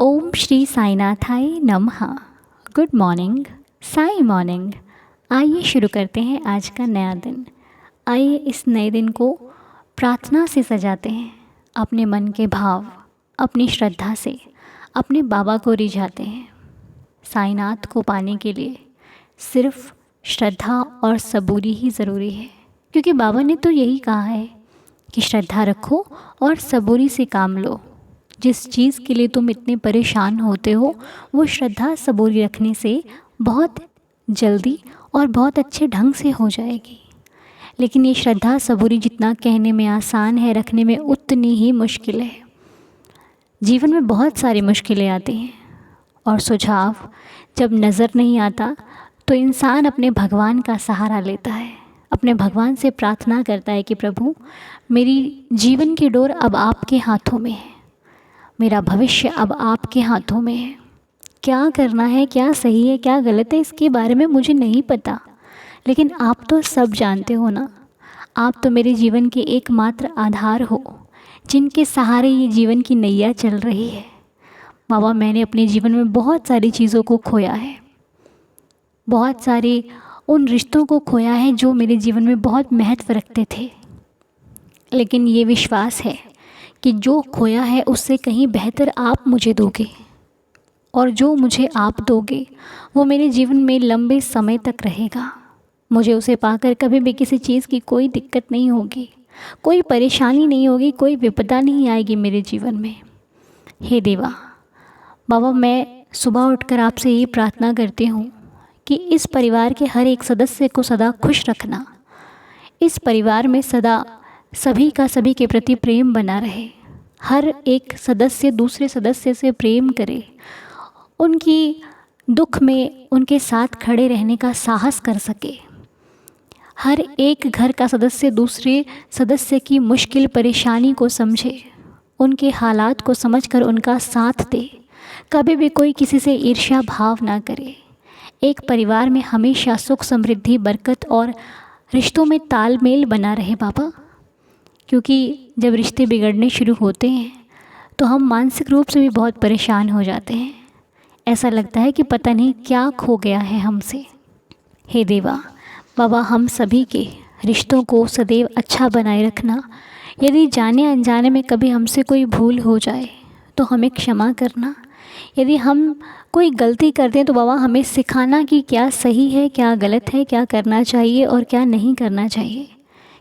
ओम श्री साईनाथाय नमः। Good morning, Sai morning. आइए शुरू करते हैं आज का नया दिन। आइए इस नए दिन को प्रार्थना से सजाते हैं। अपने मन के भाव अपनी श्रद्धा से अपने बाबा को रिझाते हैं। साईनाथ को पाने के लिए सिर्फ श्रद्धा और सबूरी ही ज़रूरी है, क्योंकि बाबा ने तो यही कहा है कि श्रद्धा रखो और सबूरी से काम लो। जिस चीज़ के लिए तुम इतने परेशान होते हो वो श्रद्धा सबूरी रखने से बहुत जल्दी और बहुत अच्छे ढंग से हो जाएगी। लेकिन ये श्रद्धा सबूरी जितना कहने में आसान है, रखने में उतनी ही मुश्किल है। जीवन में बहुत सारी मुश्किलें आती हैं और सुझाव जब नज़र नहीं आता तो इंसान अपने भगवान का सहारा लेता है, अपने भगवान से प्रार्थना करता है कि प्रभु मेरी जीवन की डोर अब आपके हाथों में है, मेरा भविष्य अब आपके हाथों में है। क्या करना है, क्या सही है, क्या गलत है, इसके बारे में मुझे नहीं पता, लेकिन आप तो सब जानते हो ना। आप तो मेरे जीवन के एकमात्र आधार हो, जिनके सहारे ये जीवन की नैया चल रही है। बाबा, मैंने अपने जीवन में बहुत सारी चीज़ों को खोया है, बहुत सारे उन रिश्तों को खोया है जो मेरे जीवन में बहुत महत्व रखते थे। लेकिन ये विश्वास है कि जो खोया है उससे कहीं बेहतर आप मुझे दोगे, और जो मुझे आप दोगे वो मेरे जीवन में लंबे समय तक रहेगा। मुझे उसे पाकर कभी भी किसी चीज़ की कोई दिक्कत नहीं होगी, कोई परेशानी नहीं होगी, कोई विपदा नहीं आएगी मेरे जीवन में। हे देवा, बाबा मैं सुबह उठकर आपसे ये प्रार्थना करती हूँ कि इस परिवार के हर एक सदस्य को सदा खुश रखना। इस परिवार में सदा सभी का सभी के प्रति प्रेम बना रहे, हर एक सदस्य दूसरे सदस्य से प्रेम करे, उनकी दुख में उनके साथ खड़े रहने का साहस कर सके। हर एक घर का सदस्य दूसरे सदस्य की मुश्किल परेशानी को समझे, उनके हालात को समझकर उनका साथ दे, कभी भी कोई किसी से ईर्ष्या भाव ना करे। एक परिवार में हमेशा सुख समृद्धि बरकत और रिश्तों में तालमेल बना रहे बाबा, क्योंकि जब रिश्ते बिगड़ने शुरू होते हैं तो हम मानसिक रूप से भी बहुत परेशान हो जाते हैं। ऐसा लगता है कि पता नहीं क्या खो गया है हमसे। हे देवा, बाबा हम सभी के रिश्तों को सदैव अच्छा बनाए रखना। यदि जाने अनजाने में कभी हमसे कोई भूल हो जाए तो हमें क्षमा करना। यदि हम कोई गलती कर दें तो बाबा हमें सिखाना कि क्या सही है, क्या गलत है, क्या करना चाहिए और क्या नहीं करना चाहिए,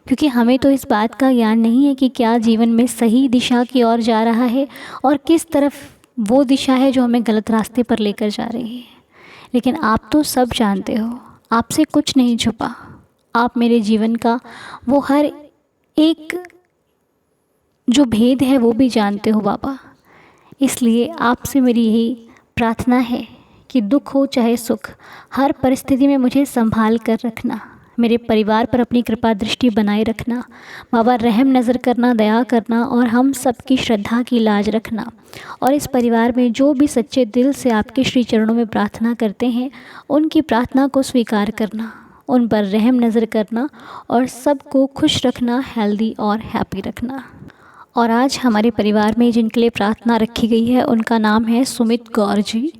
क्योंकि हमें तो इस बात का ज्ञान नहीं है कि क्या जीवन में सही दिशा की ओर जा रहा है और किस तरफ वो दिशा है जो हमें गलत रास्ते पर लेकर जा रही है। लेकिन आप तो सब जानते हो, आपसे कुछ नहीं छुपा। आप मेरे जीवन का वो हर एक जो भेद है वो भी जानते हो बाबा। इसलिए आपसे मेरी यही प्रार्थना है कि दुख हो चाहे सुख, हर परिस्थिति में मुझे संभाल कर रखना। मेरे परिवार पर अपनी कृपा दृष्टि बनाए रखना बाबा, रहम नज़र करना, दया करना और हम सबकी श्रद्धा की लाज रखना। और इस परिवार में जो भी सच्चे दिल से आपके श्री चरणों में प्रार्थना करते हैं उनकी प्रार्थना को स्वीकार करना, उन पर रहम नज़र करना और सबको खुश रखना, हेल्दी और हैप्पी रखना। और आज हमारे परिवार में जिनके लिए प्रार्थना रखी गई है उनका नाम है सुमित गौर जी।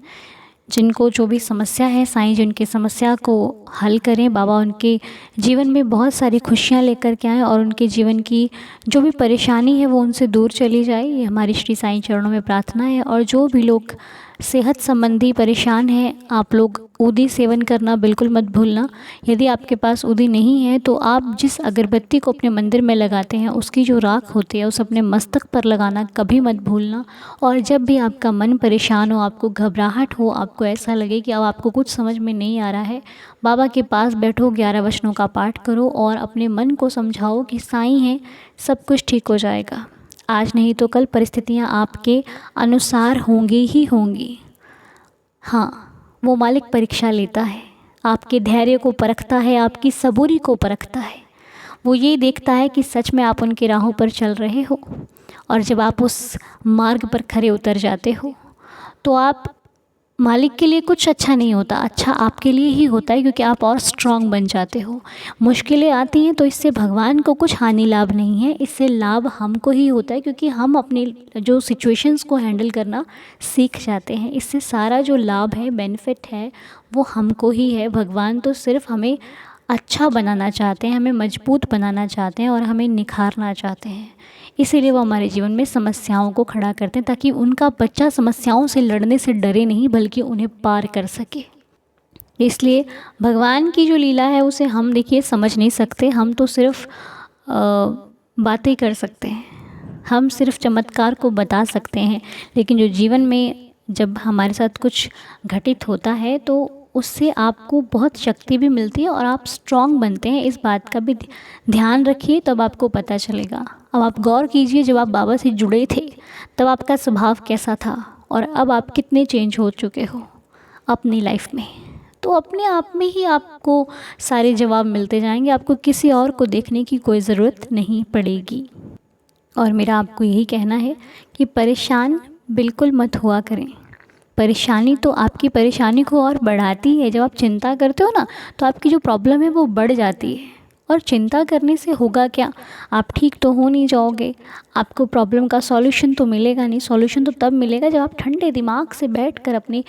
जिनको जो भी समस्या है साईं जी उनकी समस्या को हल करें बाबा, उनके जीवन में बहुत सारी खुशियाँ लेकर के आएँ और उनके जीवन की जो भी परेशानी है वो उनसे दूर चली जाए। ये हमारी श्री साईं चरणों में प्रार्थना है। और जो भी लोग सेहत संबंधी परेशान हैं, आप लोग ऊदी सेवन करना बिल्कुल मत भूलना। यदि आपके पास ऊदी नहीं है तो आप जिस अगरबत्ती को अपने मंदिर में लगाते हैं उसकी जो राख होती है उस अपने मस्तक पर लगाना कभी मत भूलना। और जब भी आपका मन परेशान हो, आपको घबराहट हो, आपको ऐसा लगे कि अब आपको कुछ समझ में नहीं आ रहा है, बाबा के पास बैठो, 11 वचनों का पाठ करो और अपने मन को समझाओ कि साईं हैं, सब कुछ ठीक हो जाएगा। आज नहीं तो कल परिस्थितियाँ आपके अनुसार होंगी ही होंगी। हाँ, वो मालिक परीक्षा लेता है, आपके धैर्य को परखता है, आपकी सबूरी को परखता है। वो ये देखता है कि सच में आप उनकी राहों पर चल रहे हो, और जब आप उस मार्ग पर खरे उतर जाते हो तो आप मालिक के लिए कुछ अच्छा नहीं होता, अच्छा आपके लिए ही होता है, क्योंकि आप और स्ट्रांग बन जाते हो। मुश्किलें आती हैं तो इससे भगवान को कुछ हानि लाभ नहीं है, इससे लाभ हमको ही होता है, क्योंकि हम अपने जो सिचुएशंस को हैंडल करना सीख जाते हैं। इससे सारा जो लाभ है, बेनिफिट है, वो हमको ही है। भगवान तो सिर्फ हमें अच्छा बनाना चाहते हैं, हमें मजबूत बनाना चाहते हैं और हमें निखारना चाहते हैं। इसीलिए वो हमारे जीवन में समस्याओं को खड़ा करते हैं, ताकि उनका बच्चा समस्याओं से लड़ने से डरे नहीं, बल्कि उन्हें पार कर सके। इसलिए भगवान की जो लीला है उसे हम देखिए समझ नहीं सकते, हम तो सिर्फ बातें कर सकते हैं, हम सिर्फ चमत्कार को बता सकते हैं। लेकिन जो जीवन में जब हमारे साथ कुछ घटित होता है तो उससे आपको बहुत शक्ति भी मिलती है और आप स्ट्रांग बनते हैं। इस बात का भी ध्यान रखिए, तब आपको पता चलेगा। अब आप गौर कीजिए, जब आप बाबा से जुड़े थे तब आपका स्वभाव कैसा था और अब आप कितने चेंज हो चुके हो अपनी लाइफ में। तो अपने आप में ही आपको सारे जवाब मिलते जाएंगे, आपको किसी और को देखने की कोई ज़रूरत नहीं पड़ेगी। और मेरा आपको यही कहना है कि परेशान बिल्कुल मत हुआ करें। परेशानी तो आपकी परेशानी को और बढ़ाती है। जब आप चिंता करते हो ना, तो आपकी जो प्रॉब्लम है वो बढ़ जाती है। और चिंता करने से होगा क्या, आप ठीक तो हो नहीं जाओगे, आपको प्रॉब्लम का सॉल्यूशन तो मिलेगा नहीं। सॉल्यूशन तो तब मिलेगा जब आप ठंडे दिमाग से बैठकर अपनी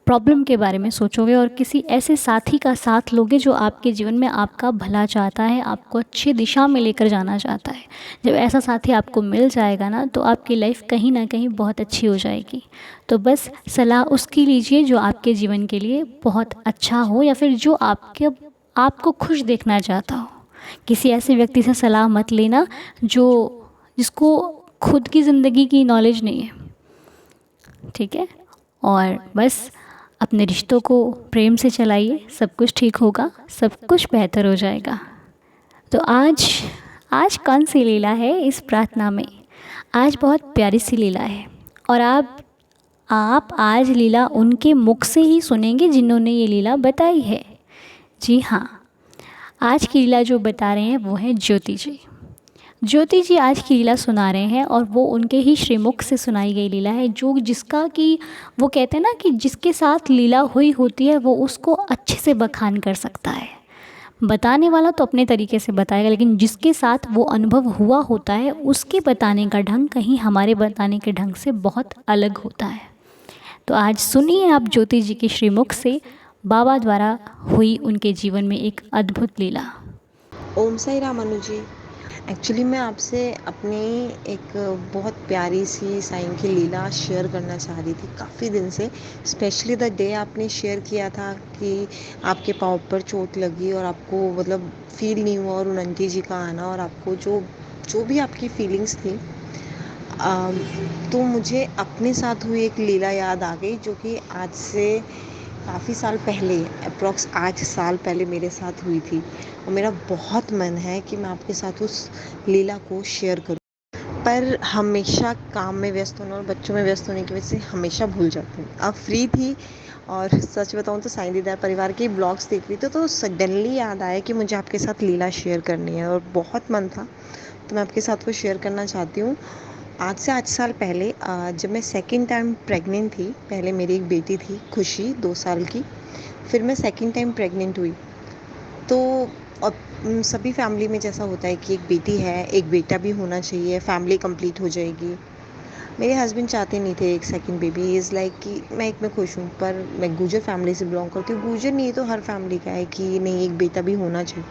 प्रॉब्लम के बारे में सोचोगे और किसी ऐसे साथी का साथ लोगे जो आपके जीवन में आपका भला चाहता है, आपको अच्छी दिशा में लेकर जाना चाहता है। जब ऐसा साथी आपको मिल जाएगा ना, तो आपकी लाइफ कहीं ना कहीं बहुत अच्छी हो जाएगी। तो बस सलाह उसकी लीजिए जो आपके जीवन के लिए बहुत अच्छा हो, या फिर जो आपको खुश देखना चाहता हो। किसी ऐसे व्यक्ति से सलाह मत लेना जिसको खुद की ज़िंदगी की नॉलेज नहीं है, ठीक है। और बस अपने रिश्तों को प्रेम से चलाइए, सब कुछ ठीक होगा, सब कुछ बेहतर हो जाएगा। तो आज कौन सी लीला है इस प्रार्थना में? आज बहुत प्यारी सी लीला है, और आप आज लीला उनके मुख से ही सुनेंगे जिन्होंने ये लीला बताई है। जी हाँ, आज की लीला जो बता रहे हैं वो है ज्योति जी। ज्योति जी आज की लीला सुना रहे हैं, और वो उनके ही श्रीमुख से सुनाई गई लीला है, जिसका कि वो कहते हैं ना कि जिसके साथ लीला हुई होती है वो उसको अच्छे से बखान कर सकता है। बताने वाला तो अपने तरीके से बताएगा, लेकिन जिसके साथ वो अनुभव हुआ होता है उसके बताने का ढंग कहीं हमारे बताने के ढंग से बहुत अलग होता है। तो आज सुनिए आप ज्योति जी के श्रीमुख से बाबा द्वारा हुई उनके जीवन में एक अद्भुत लीला। ओम साई राम अनु जी। एक्चुअली मैं आपसे अपनी एक बहुत प्यारी सी साईं की लीला शेयर करना चाह रही थी काफ़ी दिन से। स्पेशली द डे आपने शेयर किया था कि आपके पाँव पर चोट लगी और आपको मतलब फील नहीं हुआ, और उन आंटी जी का आना, और आपको जो जो भी आपकी फीलिंग्स थी, तो मुझे अपने साथ हुई एक लीला याद आ गई, जो कि आज से काफ़ी साल पहले, अप्रॉक्स 8 साल पहले मेरे साथ हुई थी। और मेरा बहुत मन है कि मैं आपके साथ उस लीला को शेयर करूं, पर हमेशा काम में व्यस्त होने और बच्चों में व्यस्त होने की वजह से हमेशा भूल जाती हूँ। अब फ्री थी और सच बताऊँ तो साईं दीदार परिवार के ब्लॉग्स देख रही थी, तो सडनली याद आया कि मुझे आपके साथ लीला शेयर करनी है, और बहुत मन था, तो मैं आपके साथ वो शेयर करना चाहती हूँ। आज से 8 साल पहले जब मैं सेकंड टाइम प्रेग्नेंट थी, पहले मेरी एक बेटी थी खुशी 2 साल की, फिर मैं सेकंड टाइम प्रेग्नेंट हुई। तो अब सभी फैमिली में जैसा होता है कि एक बेटी है, एक बेटा भी होना चाहिए, फैमिली कंप्लीट हो जाएगी। मेरे हस्बैंड चाहते नहीं थे एक सेकंड बेबी, इज़ लाइक कि मैं एक में खुश हूँ, पर मैं गुर्जर फैमिली से बिलोंग करती हूँ। गुर्जर नहीं तो हर फैमिली का है कि नहीं, एक बेटा भी होना चाहिए।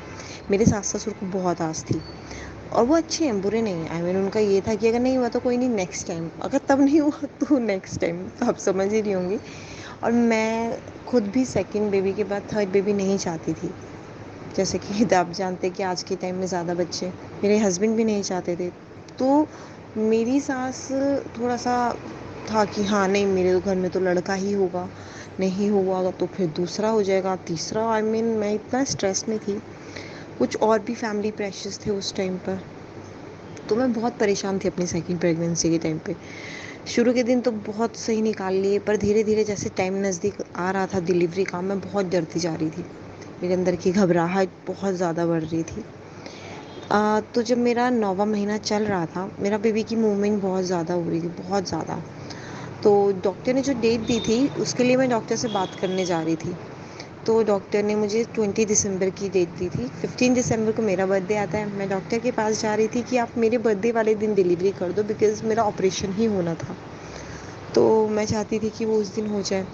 मेरे सास ससुर को बहुत आस थी, और वो अच्छे हैं, बुरे नहीं हैं। उनका ये था कि अगर नहीं हुआ तो कोई नहीं, नेक्स्ट टाइम, अगर तब नहीं हुआ तो नेक्स्ट टाइम। तो आप समझ ही रही होंगी। और मैं खुद भी सेकंड बेबी के बाद थर्ड बेबी नहीं चाहती थी। जैसे कि आप जानते हैं कि आज के टाइम में ज़्यादा बच्चे, मेरे हस्बैंड भी नहीं चाहते थे। तो मेरी सास थोड़ा सा था कि हाँ नहीं, मेरे तो घर में तो लड़का ही होगा, नहीं हुआ तो फिर दूसरा हो जाएगा, तीसरा। मैं इतना स्ट्रेस में थी, कुछ और भी फैमिली प्रेशर्स थे उस टाइम पर, तो मैं बहुत परेशान थी अपनी सेकंड प्रेगनेंसी के टाइम पे। शुरू के दिन तो बहुत सही निकाल लिए, पर धीरे धीरे जैसे टाइम नज़दीक आ रहा था डिलीवरी का, मैं बहुत डरती जा रही थी। मेरे अंदर की घबराहट बहुत ज़्यादा बढ़ रही थी। तो जब मेरा 9वां महीना चल रहा था, मेरा बेबी की मूवमेंट बहुत ज़्यादा हो रही थी, बहुत ज़्यादा। तो डॉक्टर ने जो डेट दी थी उसके लिए मैं डॉक्टर से बात करने जा रही थी। तो डॉक्टर ने मुझे 20 दिसंबर की डेट दी थी। 15 दिसंबर को मेरा बर्थडे आता है। मैं डॉक्टर के पास जा रही थी कि आप मेरे बर्थडे वाले दिन डिलीवरी कर दो, बिकॉज़ मेरा ऑपरेशन ही होना था। तो मैं चाहती थी कि वो उस दिन हो जाए।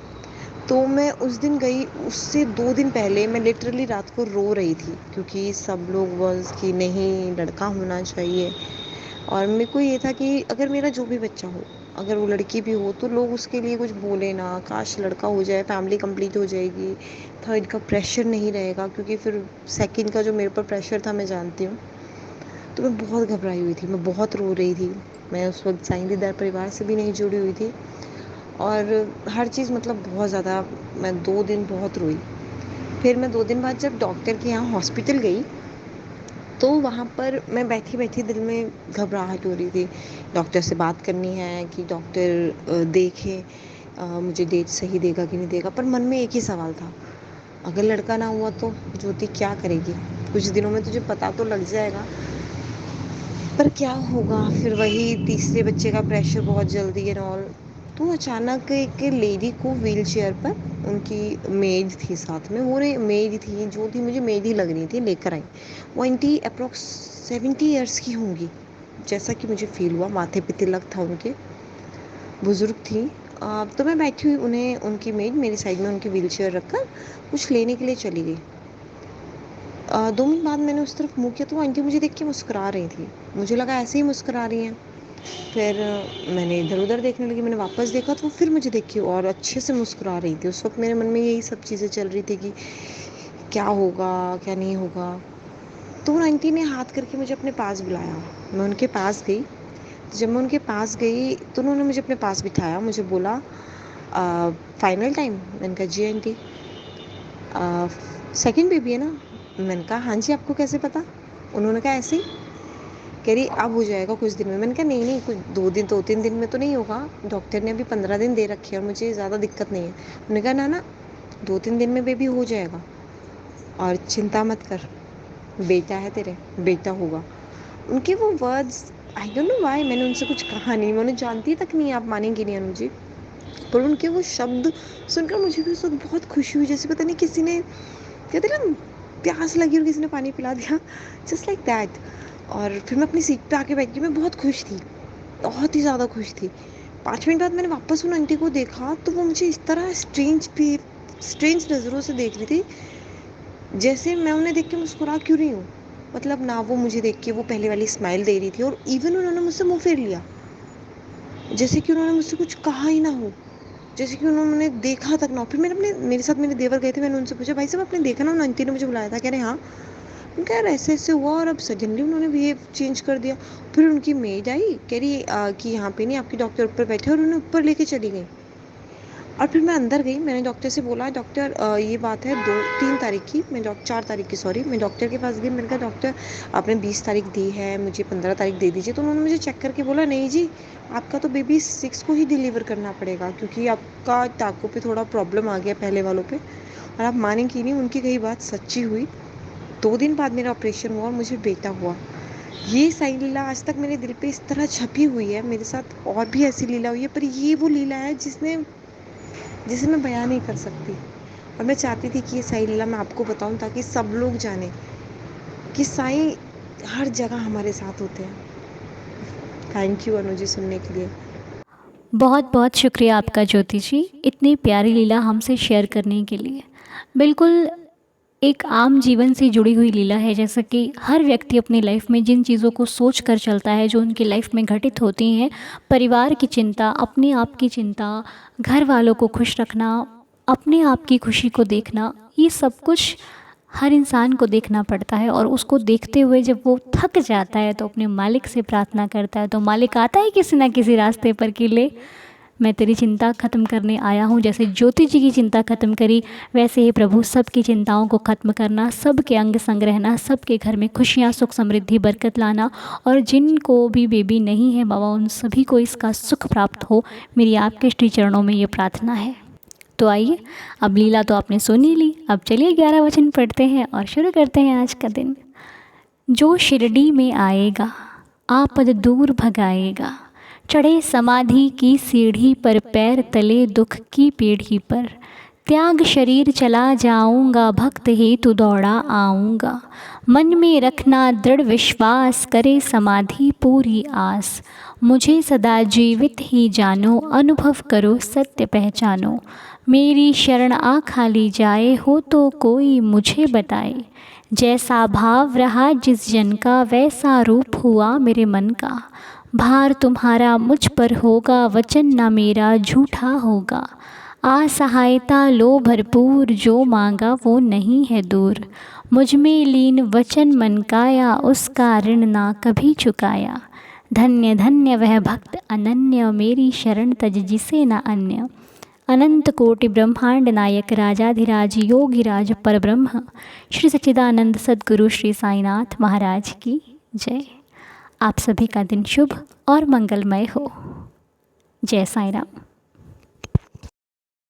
तो मैं उस दिन गई। उससे 2 दिन पहले मैं लिटरली रात को रो रही थी, क्योंकि सब लोग बस कि नहीं लड़का होना चाहिए, और मेरे को ये था कि अगर मेरा जो भी बच्चा हो, अगर वो लड़की भी हो तो लोग उसके लिए कुछ बोले ना, काश लड़का हो जाए, फैमिली कंप्लीट हो जाएगी, थर्ड का प्रेशर नहीं रहेगा, क्योंकि फिर सेकंड का जो मेरे पर प्रेशर था मैं जानती हूँ। तो मैं बहुत घबराई हुई थी, मैं बहुत रो रही थी। मैं उस वक्त साईं दीदार परिवार से भी नहीं जुड़ी हुई थी, और हर चीज़ मतलब बहुत ज़्यादा, मैं 2 दिन बहुत रोई। फिर मैं 2 दिन बाद जब डॉक्टर के यहाँ हॉस्पिटल गई, तो वहाँ पर मैं बैठी-बैठी दिल में घबराहट हो रही थी। डॉक्टर से बात करनी है कि डॉक्टर देखे मुझे डेट सही देगा कि नहीं देगा। पर मन में एक ही सवाल था, अगर लड़का ना हुआ तो ज्योति क्या करेगी? कुछ दिनों में तुझे पता तो लग जाएगा, पर क्या होगा? फिर वही तीसरे बच्चे का प्रेशर बहुत जल्दी एंड ऑल। तो अचानक एक लेडी को व्हीलचेयर पर, उनकी मेड थी साथ में, वो मेड थी जो थी, मुझे मेड ही लग रही थी, लेकर आई। वो आंटी अप्रॉक्स 70 ईयर्स की होंगी, जैसा कि मुझे फील हुआ। माथे पे तिलक था उनके, बुजुर्ग थी। तो मैं बैठी हुई, उन्हें उनकी मेड मेरी साइड में उनकी व्हीलचेयर रखकर कुछ लेने के लिए चली गई। 2 मिनट बाद मैंने उस तरफ मुँह किया तो वो आंटी मुझे देख के मुस्कुरा रही थी। मुझे लगा ऐसे ही मुस्कुरा रही हैं। फिर मैंने इधर-उधर देखने लगी, मैंने वापस देखा तो वो फिर मुझे देख के और अच्छे से मुस्कुरा रही थी। उस वक़्त मेरे मन में यही सब चीज़ें चल रही थी कि क्या होगा, क्या नहीं होगा। तो वो आंटी ने हाथ करके मुझे अपने पास बुलाया। मैं उनके पास गई। जब मैं उनके पास गई तो उन्होंने मुझे अपने पास बिठाया। मुझे बोला फाइनल टाइम? मैंने कहा जी आंटी। सेकंड बेबी है ना? मैंने कहा हाँ जी, आपको कैसे पता? उन्होंने कहा ऐसे ही। कह रही अब हो जाएगा कुछ दिन में। मैंने कहा नहीं नहीं, कुछ 2-3 दिन में तो नहीं होगा, डॉक्टर ने अभी 15 दिन दे रखे हैं और मुझे ज़्यादा दिक्कत नहीं है। उन्होंने कहा ना ना, 2-3 दिन में बेबी हो जाएगा, और चिंता मत कर, बेटा है तेरे, बेटा होगा। उनके वो words, I don't know why मैंने उनसे कुछ कहा नहीं, मैं उन्हें जानती तक नहीं, आप मानेंगी नहीं अनुजी, पर उनके वो शब्द सुनकर मुझे भी उस वक्त बहुत खुशी हुई, जैसे पता नहीं किसी ने, कहते ना प्यास लगी और किसी ने पानी पिला दिया, जस्ट लाइक दैट। और फिर मैं अपनी सीट पे आके बैठ गई। मैं बहुत खुश थी, बहुत ही ज़्यादा खुश थी। 5 मिनट बाद मैंने वापस उन आंटी को देखा तो वो मुझे इस तरह स्ट्रेंज नज़रों से देख रही थी, जैसे मैं उन्हें देख के मुस्कुरा क्यों रही हूँ। मतलब ना वो मुझे देख के वो पहले वाली स्माइल दे रही थी, और इवन उन्होंने मुझसे मुँह फेर लिया, जैसे कि उन्होंने मुझसे कुछ कहा ही ना हो, जैसे कि उन्होंने देखा तक ना हो। फिर मैंने अपने, मेरे साथ मेरे देवर गए थे, मैंने उनसे पूछा भाई साहब आपने देखा ना, उन आंटी ने मुझे बुलाया था? कह रहे हाँ। उनका यार ऐसे-ऐसे हुआ और अब सडनली उन्होंने बिहेव चेंज कर दिया। फिर उनकी मेड आई, कह रही कि यहाँ पे नहीं, आपकी डॉक्टर ऊपर बैठे, और उन्हें ऊपर लेके चली गई। और फिर मैं अंदर गई, मैंने डॉक्टर से बोला डॉक्टर ये बात है 2-3 तारीख की, 4 तारीख की सॉरी, मैं डॉक्टर के पास गई। मैंने कहा डॉक्टर आपने 20 तारीख दी है, मुझे 15 तारीख दे दीजिए। तो उन्होंने मुझे चेक करके बोला नहीं जी, आपका तो बेबी 6 को ही डिलीवर करना पड़ेगा, क्योंकि आपका टाँकों पे थोड़ा प्रॉब्लम आ गया पहले वालों पे। और आप मानेंगी नहीं, उनकी कही बात सच्ची हुई। 2 दिन बाद मेरा ऑपरेशन हुआ और मुझे बेटा हुआ। ये साईं लीला आज तक मेरे दिल पे इस तरह छपी हुई है। मेरे साथ और भी ऐसी लीला हुई है, पर ये वो लीला है जिसे मैं बयान नहीं कर सकती। और मैं चाहती थी कि ये साईं लीला मैं आपको बताऊँ, ताकि सब लोग जानें कि साईं हर जगह हमारे साथ होते हैं। थैंक यू अनु जी, सुनने के लिए। बहुत बहुत शुक्रिया आपका ज्योति जी, इतनी प्यारी लीला हमसे शेयर करने के लिए। बिल्कुल एक आम जीवन से जुड़ी हुई लीला है, जैसा कि हर व्यक्ति अपनी लाइफ में जिन चीज़ों को सोच कर चलता है, जो उनकी लाइफ में घटित होती हैं, परिवार की चिंता, अपने आप की चिंता, घर वालों को खुश रखना, अपने आप की खुशी को देखना, ये सब कुछ हर इंसान को देखना पड़ता है। और उसको देखते हुए जब वो थक जाता है तो अपने मालिक से प्रार्थना करता है, तो मालिक आता है किसी ना किसी रास्ते पर कि ले मैं तेरी चिंता ख़त्म करने आया हूँ। जैसे ज्योति जी की चिंता ख़त्म करी, वैसे ही प्रभु सबकी चिंताओं को ख़त्म करना, सबके अंग संग रहना, सबके घर में खुशियाँ, सुख, समृद्धि, बरकत लाना, और जिनको भी बेबी नहीं है बाबा, उन सभी को इसका सुख प्राप्त हो, मेरी आपके श्री चरणों में ये प्रार्थना है। तो आइए, अब लीला तो आपने सुन ही ली, अब चलिए 11 वचन पढ़ते हैं और शुरू करते हैं आज का दिन। जो शिरडी में आएगा, आपद दूर भगाएगा, चढ़े समाधि की सीढ़ी पर, पैर तले दुख की पीढ़ी पर। त्याग शरीर चला जाऊंगा, भक्त हेतु दौड़ा आऊँगा। मन में रखना दृढ़ विश्वास, करे समाधि पूरी आस। मुझे सदा जीवित ही जानो, अनुभव करो सत्य पहचानो। मेरी शरण आ खाली जाए, हो तो कोई मुझे बताए। जैसा भाव रहा जिस जन का, वैसा रूप हुआ मेरे मन का। भार तुम्हारा मुझ पर होगा, वचन ना मेरा झूठा होगा। असहायता लो भरपूर, जो मांगा वो नहीं है दूर। मुझ में लीन वचन मन काया, उसका ऋण ना कभी चुकाया। धन्य धन्य वह भक्त अनन्य, मेरी शरण तज जिसे न अन्य। अनंत कोटि ब्रह्मांड नायक, राजाधिराज योगिराज परब्रह्म, श्री सच्चिदानंद सद्गुरु श्री साईनाथ महाराज की जय। आप सभी का दिन शुभ और मंगलमय हो। जय साईं राम।